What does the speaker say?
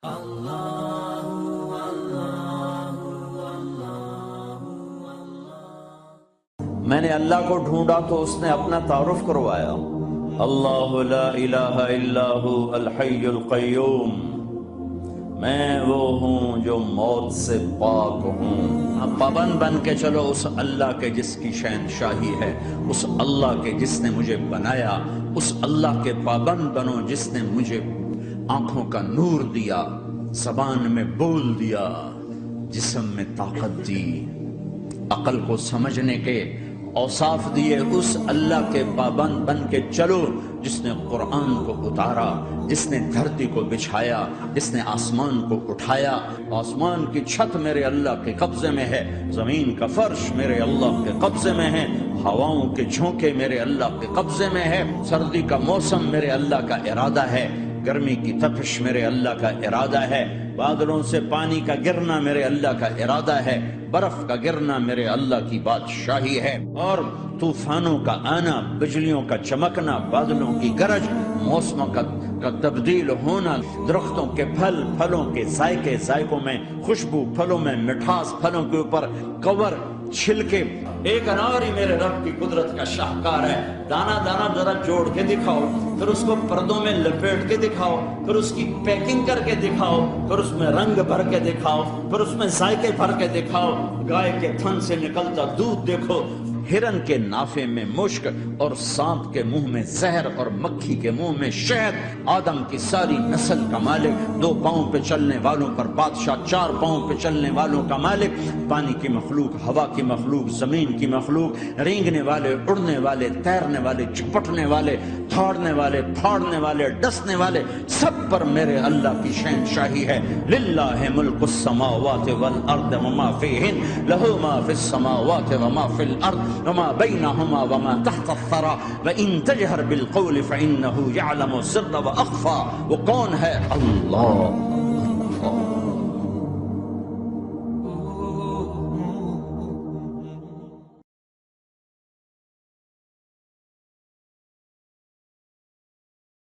میں نے اللہ کو ڈھونڈا تو اس نے اپنا تعارف کروایا، اللہ لا الہ الا هو الحی القیوم، میں وہ ہوں جو موت سے پاک ہوں۔ اب پابند بن کے چلو اس اللہ کے جس کی شہنشاہی ہے، اس اللہ کے جس نے مجھے بنایا، اس اللہ کے پابند بنو جس نے مجھے آنکھوں کا نور دیا، زبان میں بول دیا، جسم میں طاقت دی، عقل کو سمجھنے کے اوصاف دیے۔ اس اللہ کے پابند بن کے چلو جس نے قرآن کو اتارا، جس نے دھرتی کو بچھایا، جس نے آسمان کو اٹھایا۔ آسمان کی چھت میرے اللہ کے قبضے میں ہے، زمین کا فرش میرے اللہ کے قبضے میں ہے، ہواؤں کے جھونکے میرے اللہ کے قبضے میں ہے، سردی کا موسم میرے اللہ کا ارادہ ہے، گرمی کی تپش میرے اللہ کا ارادہ ہے، بادلوں سے پانی کا گرنا میرے اللہ کا ارادہ ہے، برف کا گرنا میرے اللہ کی بادشاہی ہے، اور طوفانوں کا آنا، بجلیوں کا چمکنا، بادلوں کی گرج، موسموں کا تبدیل ہونا، درختوں کے پھل، پھلوں کے ذائقے، ذائقوں میں خوشبو، پھلوں میں مٹھاس، پھلوں کے اوپر کور، چھلکے۔ ایک انار ہی میرے رب کی قدرت کا شاہکار ہے، دانا دانا ذرا جوڑ کے دکھاؤ، پھر اس کو پردوں میں لپیٹ کے دکھاؤ، پھر اس کی پیکنگ کر کے دکھاؤ، پھر اس میں رنگ بھر کے دکھاؤ، پھر اس میں ذائقے بھر کے دکھاؤ، گائے کے تھن سے نکلتا دودھ دیکھو، ہرن کے نافے میں مشک اور سانپ کے منہ میں زہر اور مکھی کے منہ میں شہد، آدم کی ساری نسل کا مالک، 2 پاؤں پہ چلنے والوں پر بادشاہ، 4 پاؤں پہ چلنے والوں کا مالک، پانی کی مخلوق، ہوا کی مخلوق، زمین کی مخلوق، رینگنے والے، اڑنے والے، تیرنے والے، جھپٹنے والے، تھاڑنے والے، پھاڑنے والے، ڈسنے والے، سب پر میرے اللہ کی شہنشاہی ہے۔ للہ ملک السماوات والارض وما فیہن، لہ ما فی السماوات وما فی الارض وما بینہما وما تحت الثری وان تجہر بالقول فانہ یعلم السر واخفی۔ وہ کون ہے؟ اللہ۔